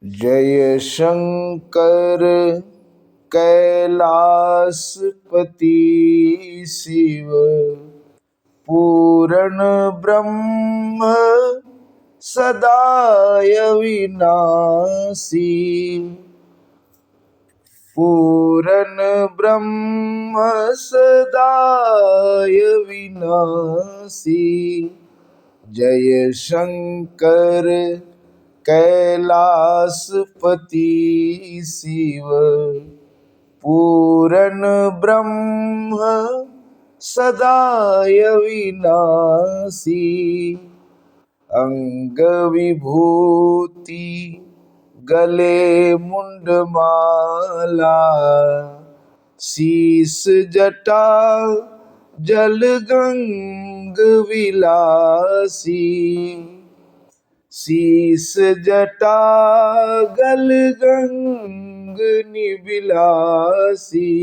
जय शंकर कैलासपति शिव पूर्ण ब्रह्म सदाय विनाशी। पूर्ण ब्रह्म सदाय विनाशी। जय शंकर कैलासपति शिव पूर्ण ब्रह्म सदाय विनाशी। अंग विभूति गले मुंडमाला शीस जटा जलगंग विलासी। शीस जटा गलगंग निबिलासी।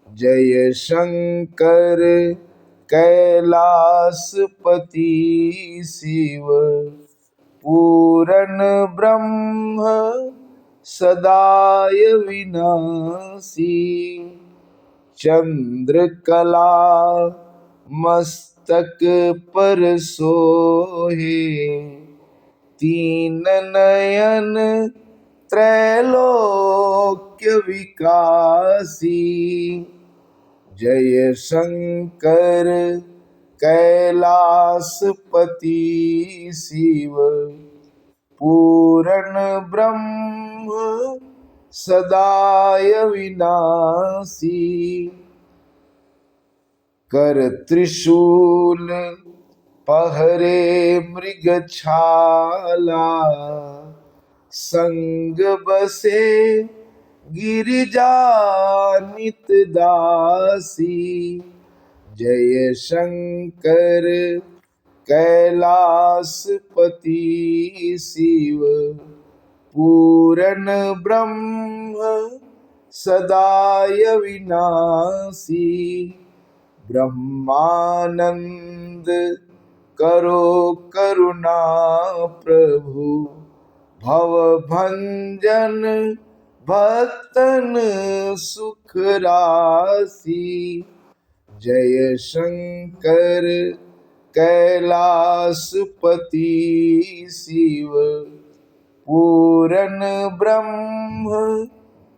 जय शंकर कैलासपति शिव पूर्ण ब्रह्म सदाय विनाशी। चंद्रकला मस्तक पर सोहे तीन नयन त्रैलोक्य विकासी। जय शंकर कैलासपति शिव पूर्ण ब्रह्म सदाय विनाशी। कर त्रिशूल पहरे मृगछाला संग बसे गिरिजानित दासी। जय शंकर कैलासपति शिव पूर्ण ब्रह्म सदाय विनाशी। ब्रह्मानंद करो करुणा प्रभु भव भंजन भक्तन सुख राशि। जय शंकर कैलासपति शिव पूर्ण ब्रह्म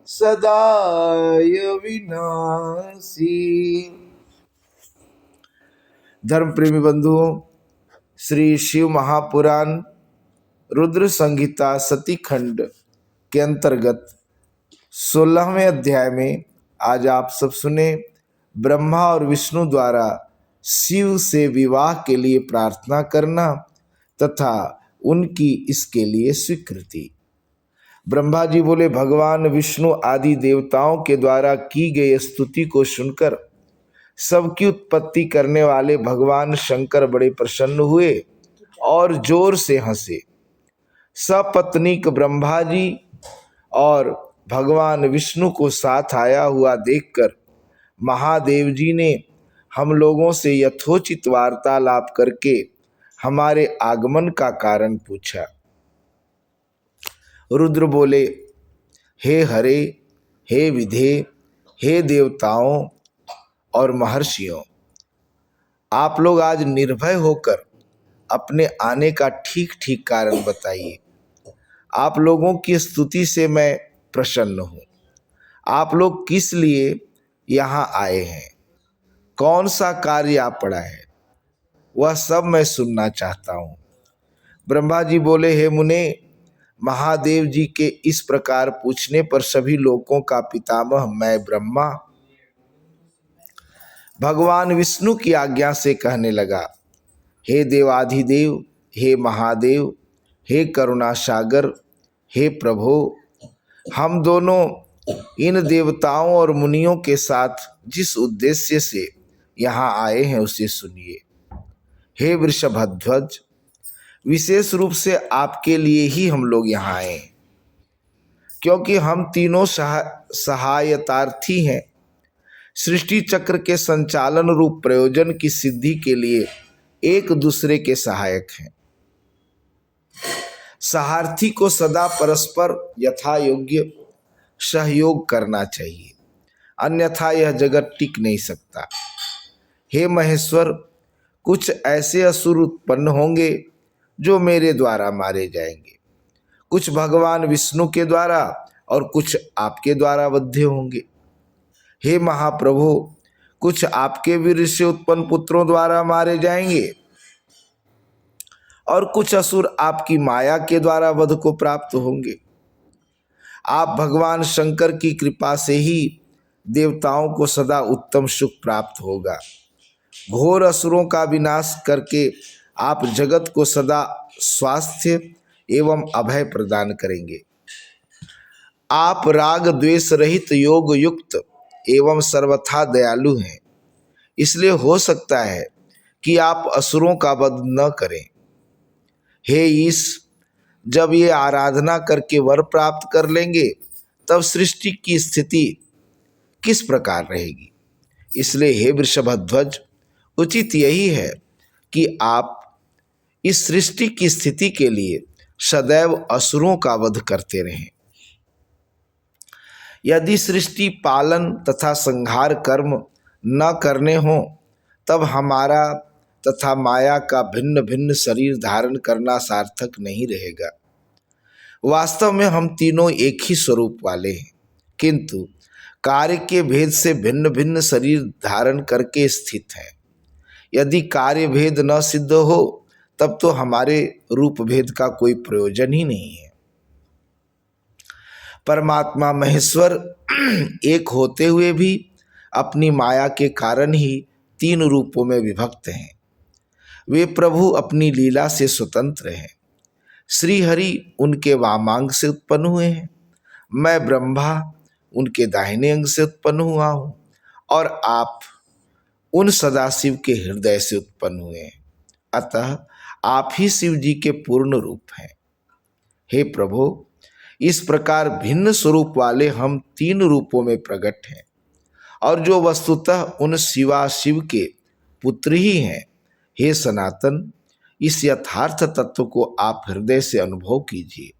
सदाय विनाशी। धर्म प्रेमी बंधुओं, श्री शिव महापुराण रुद्र संहिता सती खंड के अंतर्गत 16वें अध्याय में आज आप सब सुने ब्रह्मा और विष्णु द्वारा शिव से विवाह के लिए प्रार्थना करना तथा उनकी इसके लिए स्वीकृति। ब्रह्मा जी बोले, भगवान विष्णु आदि देवताओं के द्वारा की गई स्तुति को सुनकर सबकी उत्पत्ति करने वाले भगवान शंकर बड़े प्रसन्न हुए और जोर से हंसे। सपत्नीक ब्रह्मा जी और भगवान विष्णु को साथ आया हुआ देखकर महादेव जी ने हम लोगों से यथोचित वार्तालाप करके हमारे आगमन का कारण पूछा। रुद्र बोले, हे हरे, हे विधे, हे देवताओं और महर्षियों, आप लोग आज निर्भय होकर अपने आने का ठीक ठीक कारण बताइए। आप लोगों की स्तुति से मैं प्रसन्न हूँ। आप लोग किस लिए यहाँ आए हैं, कौन सा कार्य आ पड़ा है, वह सब मैं सुनना चाहता हूँ। ब्रह्मा जी बोले, हे मुने, महादेव जी के इस प्रकार पूछने पर सभी लोकों का पितामह मैं ब्रह्मा भगवान विष्णु की आज्ञा से कहने लगा, हे देवाधिदेव, हे महादेव, हे करुणा सागर, हे प्रभो, हम दोनों इन देवताओं और मुनियों के साथ जिस उद्देश्य से यहाँ आए हैं उसे सुनिए। हे वृषभध्वज, विशेष रूप से आपके लिए ही हम लोग यहाँ आए हैं, क्योंकि हम तीनों सहायतार्थी हैं। सृष्टि चक्र के संचालन रूप प्रयोजन की सिद्धि के लिए एक दूसरे के सहायक हैं। सारथी को सदा परस्पर यथा योग्य सहयोग करना चाहिए, अन्यथा यह जगत टिक नहीं सकता। हे महेश्वर, कुछ ऐसे असुर उत्पन्न होंगे जो मेरे द्वारा मारे जाएंगे, कुछ भगवान विष्णु के द्वारा और कुछ आपके द्वारा वध्य होंगे। हे महाप्रभु, कुछ आपके वीर से उत्पन्न पुत्रों द्वारा मारे जाएंगे और कुछ असुर आपकी माया के द्वारा वध को प्राप्त होंगे। आप भगवान शंकर की कृपा से ही देवताओं को सदा उत्तम सुख प्राप्त होगा। घोर असुरों का विनाश करके आप जगत को सदा स्वास्थ्य एवं अभय प्रदान करेंगे। आप राग द्वेष रहित योग युक्त एवं सर्वथा दयालु हैं, इसलिए हो सकता है कि आप असुरों का वध न करें। हे ईश, जब ये आराधना करके वर प्राप्त कर लेंगे तब सृष्टि की स्थिति किस प्रकार रहेगी। इसलिए हे वृषभध्वज, उचित यही है कि आप इस सृष्टि की स्थिति के लिए सदैव असुरों का वध करते रहें। यदि सृष्टि पालन तथा संहार कर्म न करने हों तब हमारा तथा माया का भिन्न भिन्न शरीर धारण करना सार्थक नहीं रहेगा। वास्तव में हम तीनों एक ही स्वरूप वाले हैं, किंतु कार्य के भेद से भिन्न भिन्न शरीर धारण करके स्थित हैं। यदि कार्य भेद न सिद्ध हो तब तो हमारे रूप भेद का कोई प्रयोजन ही नहीं है। परमात्मा महेश्वर एक होते हुए भी अपनी माया के कारण ही तीन रूपों में विभक्त हैं। वे प्रभु अपनी लीला से स्वतंत्र हैं। श्री हरि उनके वामांग से उत्पन्न हुए हैं, मैं ब्रह्मा उनके दाहिने अंग से उत्पन्न हुआ हूँ और आप उन सदाशिव के हृदय से उत्पन्न हुए हैं। अतः आप ही शिव जी के पूर्ण रूप हैं। हे प्रभु, इस प्रकार भिन्न स्वरूप वाले हम तीन रूपों में प्रकट हैं और जो वस्तुतः उन शिवाशिव के पुत्र ही हैं। हे सनातन, इस यथार्थ तत्व को आप हृदय से अनुभव कीजिए।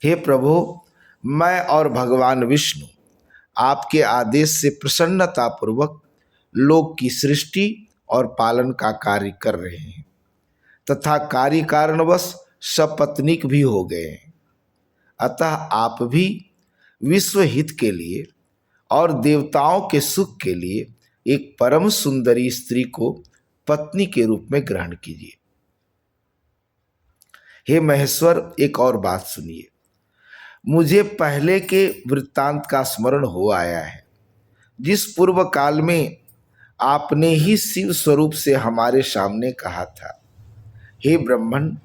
हे प्रभु, मैं और भगवान विष्णु आपके आदेश से प्रसन्नतापूर्वक लोक की सृष्टि और पालन का कार्य कर रहे हैं तथा कार्य कारणवश सपत्नीक भी हो गए हैं। अतः आप भी विश्व हित के लिए और देवताओं के सुख के लिए एक परम सुंदरी स्त्री को पत्नी के रूप में ग्रहण कीजिए। हे महेश्वर, एक और बात सुनिए। मुझे पहले के वृत्तांत का स्मरण हो आया है, जिस पूर्व काल में आपने ही शिव स्वरूप से हमारे सामने कहा था, हे ब्राह्मण,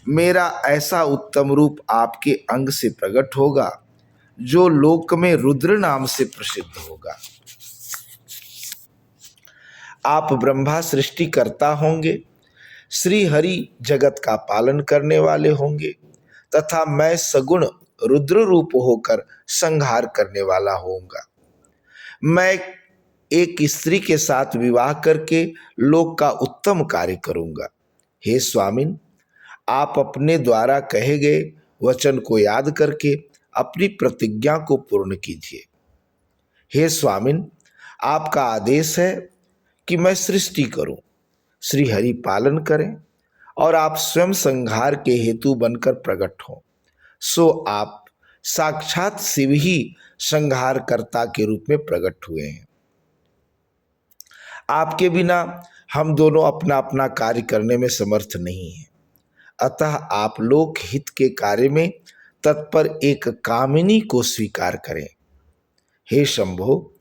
मेरा ऐसा उत्तम रूप आपके अंग से प्रकट होगा जो लोक में रुद्र नाम से प्रसिद्ध होगा। आप ब्रह्मा सृष्टि करता होंगे, श्री हरि जगत का पालन करने वाले होंगे तथा मैं सगुण रुद्र रूप होकर संहार करने वाला होऊंगा। मैं एक स्त्री के साथ विवाह करके लोक का उत्तम कार्य करूंगा। हे स्वामिन, आप अपने द्वारा कहे गए वचन को याद करके अपनी प्रतिज्ञा को पूर्ण कीजिए। हे स्वामिन, आपका आदेश है कि मैं सृष्टि करूं, श्री हरि पालन करें और आप स्वयं संहार के हेतु बनकर प्रकट हों। सो आप साक्षात शिव ही संहारकर्ता के रूप में प्रकट हुए हैं। आपके बिना हम दोनों अपना अपना कार्य करने में समर्थ नहीं हैं। अतः आप लोक हित के कार्य में तत्पर एक कामिनी को स्वीकार करें। हे शंभो,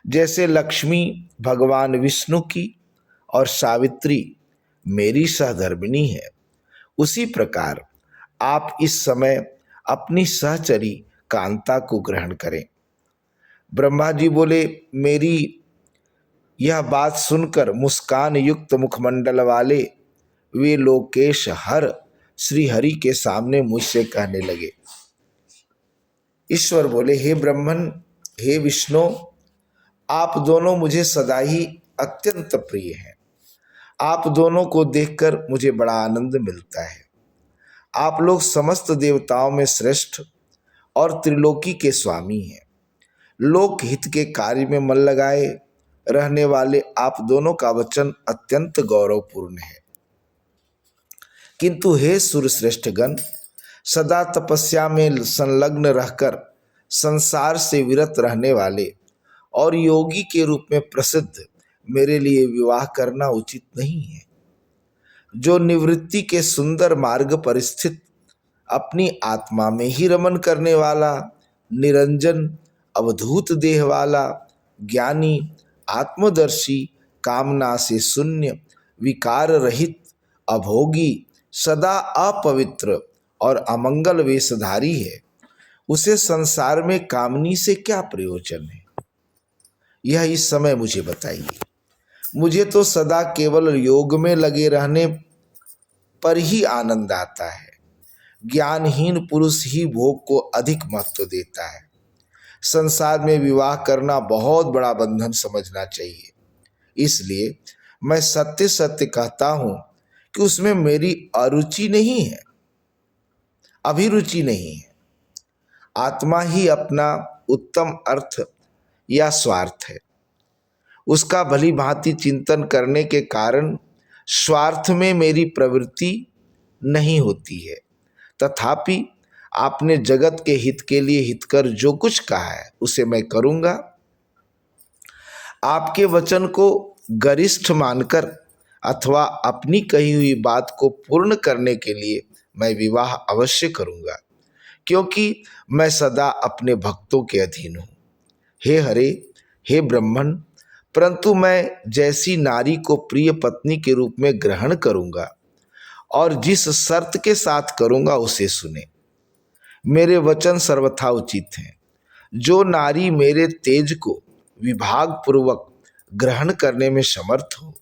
जैसे लक्ष्मी भगवान विष्णु की और सावित्री मेरी सहधर्मिणी है, उसी प्रकार आप इस समय अपनी सहचरी कांता को ग्रहण करें। ब्रह्मा जी बोले, मेरी यह बात सुनकर मुस्कान युक्त मुखमंडल वाले वे लोकेश हर श्री हरि के सामने मुझसे कहने लगे। ईश्वर बोले, हे ब्रह्मन, हे विष्णु, आप दोनों मुझे सदा ही अत्यंत प्रिय हैं। आप दोनों को देखकर मुझे बड़ा आनंद मिलता है। आप लोग समस्त देवताओं में श्रेष्ठ और त्रिलोकी के स्वामी हैं। लोक हित के कार्य में मन लगाए रहने वाले आप दोनों का वचन अत्यंत गौरवपूर्ण है। किंतु हे सूर्यश्रेष्ठ गण, सदा तपस्या में संलग्न रहकर संसार से विरत रहने वाले और योगी के रूप में प्रसिद्ध मेरे लिए विवाह करना उचित नहीं है। जो निवृत्ति के सुंदर मार्ग पर स्थित अपनी आत्मा में ही रमन करने वाला, निरंजन अवधूत देह वाला, ज्ञानी, आत्मदर्शी, कामना से शून्य, विकार रहित, अभोगी, सदा अपवित्र और अमंगल वेशधारी है, उसे संसार में कामनी से क्या प्रयोजन है? यह इस समय मुझे बताइए। मुझे तो सदा केवल योग में लगे रहने पर ही आनंद आता है। ज्ञानहीन पुरुष ही भोग को अधिक महत्व देता है। संसार में विवाह करना बहुत बड़ा बंधन समझना चाहिए। इसलिए मैं सत्य सत्य कहता हूं कि उसमें मेरी अरुचि नहीं है, अभिरुचि नहीं है। आत्मा ही अपना उत्तम अर्थ या स्वार्थ है। उसका भली भांति चिंतन करने के कारण स्वार्थ में मेरी प्रवृत्ति नहीं होती है। तथापि आपने जगत के हित के लिए हितकर जो कुछ कहा है उसे मैं करूंगा। आपके वचन को गरिष्ठ मानकर अथवा अपनी कही हुई बात को पूर्ण करने के लिए मैं विवाह अवश्य करूंगा, क्योंकि मैं सदा अपने भक्तों के अधीन हूँ। हे हरे, हे ब्रह्मण, परंतु मैं जैसी नारी को प्रिय पत्नी के रूप में ग्रहण करूंगा और जिस शर्त के साथ करूंगा उसे सुने। मेरे वचन सर्वथा उचित हैं। जो नारी मेरे तेज को विभाग पूर्वक ग्रहण करने में समर्थ हो,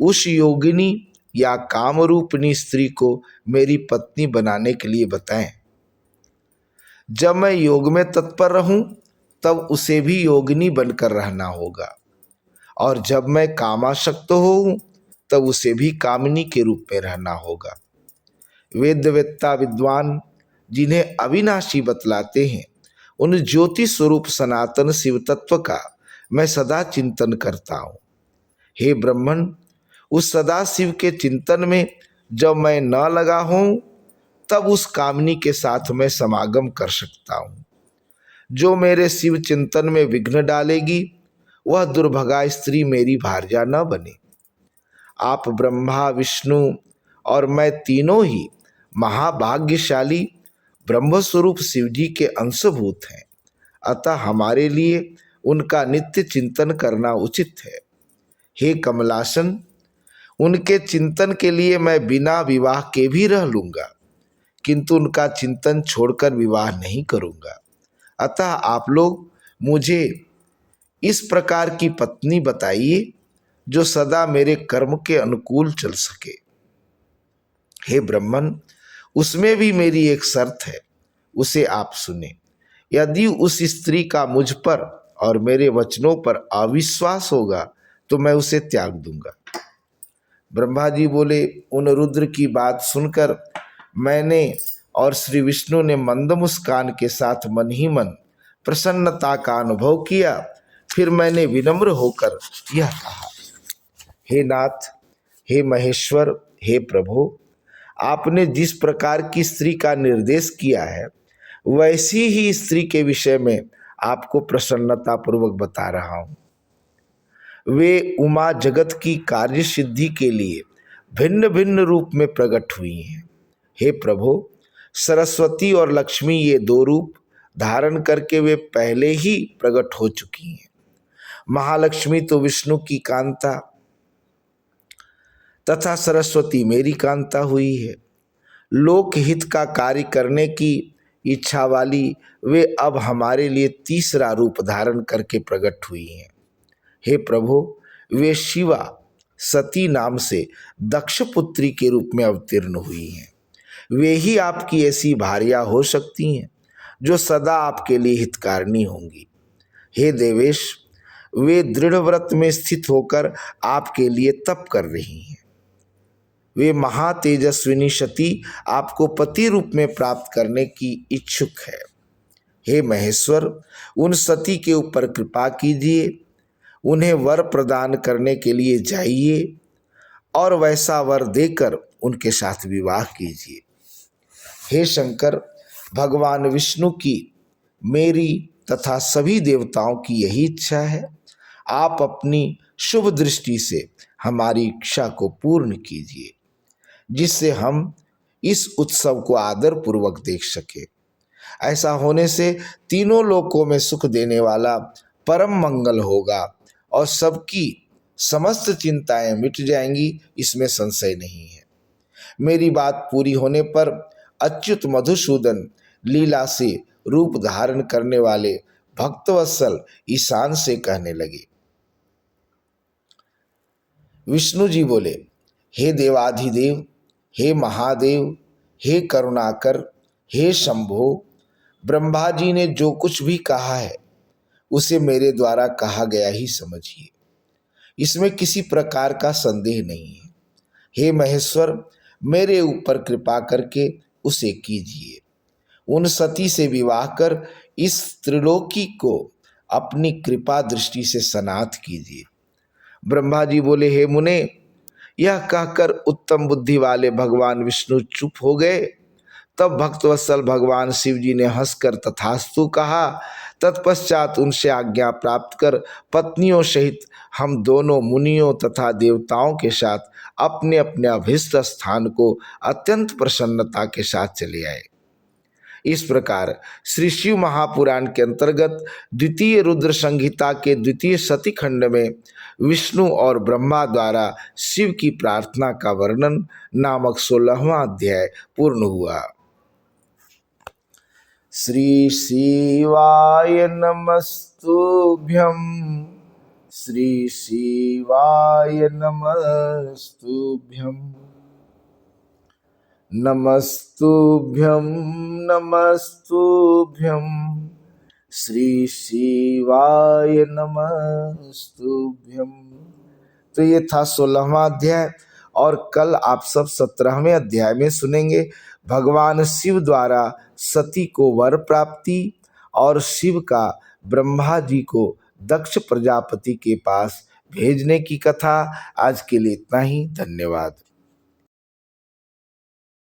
उस योगिनी या कामरूपिणी स्त्री को मेरी पत्नी बनाने के लिए बताएं। जब मैं योग में तत्पर रहूं तब उसे भी योगिनी बनकर रहना होगा, और जब मैं कामासक्त होऊं तब उसे भी कामिनी के रूप में रहना होगा। वेदवेत्ता विद्वान जिन्हें अविनाशी बतलाते हैं, उन ज्योति स्वरूप सनातन शिव तत्व का मैं सदा चिंतन करता हूँ। हे ब्रह्मण, उस सदा शिव के चिंतन में जब मैं न लगा हूँ तब उस कामनी के साथ मैं समागम कर सकता हूँ। जो मेरे शिव चिंतन में विघ्न डालेगी वह दुर्भगा स्त्री मेरी भार्या न बने। आप ब्रह्मा, विष्णु और मैं तीनों ही महाभाग्यशाली ब्रह्मस्वरूप शिवजी के अंशभूत हैं, अतः हमारे लिए उनका नित्य चिंतन करना उचित है। हे कमलासन, उनके चिंतन के लिए मैं बिना विवाह के भी रह लूँगा, किंतु उनका चिंतन छोड़कर विवाह नहीं करूँगा। अतः आप लोग मुझे इस प्रकार की पत्नी बताइए जो सदा मेरे कर्म के अनुकूल चल सके। हे ब्रह्मन, उसमें भी मेरी एक शर्त है, उसे आप सुने। यदि उस स्त्री का मुझ पर और मेरे वचनों पर अविश्वास होगा तो मैं उसे त्याग दूंगा। ब्रह्मा जी बोले, उन रुद्र की बात सुनकर मैंने और श्री विष्णु ने मंद मुस्कान के साथ मन ही मन प्रसन्नता का अनुभव किया। फिर मैंने विनम्र होकर यह कहा, हे नाथ, हे महेश्वर, हे प्रभु, आपने जिस प्रकार की स्त्री का निर्देश किया है वैसी ही स्त्री के विषय में आपको प्रसन्नता पूर्वक बता रहा हूँ। वे उमा जगत की कार्य सिद्धि के लिए भिन्न भिन्न रूप में प्रकट हुई हैं। हे प्रभु, सरस्वती और लक्ष्मी ये दो रूप धारण करके वे पहले ही प्रकट हो चुकी हैं। महालक्ष्मी तो विष्णु की कांता तथा सरस्वती मेरी कांता हुई है। लोकहित का कार्य करने की इच्छा वाली वे अब हमारे लिए तीसरा रूप धारण करके प्रकट हुई हैं। हे प्रभु, वे शिवा सती नाम से दक्ष पुत्री के रूप में अवतीर्ण हुई हैं। वे ही आपकी ऐसी भार्या हो सकती हैं जो सदा आपके लिए हितकारिणी होंगी। हे देवेश, वे दृढ़ व्रत में स्थित होकर आपके लिए तप कर रही हैं। वे महातेजस्विनी सती आपको पति रूप में प्राप्त करने की इच्छुक है। हे महेश्वर, उन सती के ऊपर कृपा कीजिए, उन्हें वर प्रदान करने के लिए जाइए और वैसा वर देकर उनके साथ विवाह कीजिए। हे शंकर, भगवान विष्णु की, मेरी तथा सभी देवताओं की यही इच्छा है। आप अपनी शुभ दृष्टि से हमारी इच्छा को पूर्ण कीजिए, जिससे हम इस उत्सव को आदर पूर्वक देख सके। ऐसा होने से तीनों लोकों में सुख देने वाला परम मंगल होगा और सबकी समस्त चिंताएं मिट जाएंगी, इसमें संशय नहीं है। मेरी बात पूरी होने पर अच्युत मधुसूदन लीला से रूप धारण करने वाले भक्तवत्सल ईशान से कहने लगे। विष्णु जी बोले, हे देवाधिदेव, हे महादेव, हे करुणाकर, हे शंभो, ब्रह्मा जी ने जो कुछ भी कहा है उसे मेरे द्वारा कहा गया ही समझिए, इसमें किसी प्रकार का संदेह नहीं है। हे महेश्वर, मेरे ऊपर कृपा करके उसे कीजिए। उन सती से विवाह कर इस त्रिलोकी को अपनी कृपा दृष्टि से सनाथ कीजिए। ब्रह्मा जी बोले, हे मुने, यह कहकर उत्तम बुद्धि वाले भगवान विष्णु चुप हो गए। तब भक्तवत्सल भगवान शिव जी ने हंसकर तथास्तु कहा। तत्पश्चात उनसे आज्ञा प्राप्त कर पत्नियों सहित हम दोनों मुनियों तथा देवताओं के साथ अपने अपने अभीष्ट स्थान को अत्यंत प्रसन्नता के साथ चले आए। इस प्रकार श्री शिव महापुराण के अंतर्गत द्वितीय रुद्र संहिता के द्वितीय सती खंड में विष्णु और ब्रह्मा द्वारा शिव की प्रार्थना का वर्णन नामक 16वां अध्याय पूर्ण हुआ। श्री शिवाय नमस्तुभ्यं, श्री शिवाय नमस्तुभ्यं, नमस्तुभ्यं नमस्तुभ्यं, श्री शिवाय नमस्तुभ्यं। तो ये था 16वां अध्याय और कल आप सब 17वें अध्याय में सुनेंगे भगवान शिव द्वारा सती को वर प्राप्ति और शिव का ब्रह्मा जी को दक्ष प्रजापति के पास भेजने की कथा। आज के लिए इतना ही, धन्यवाद।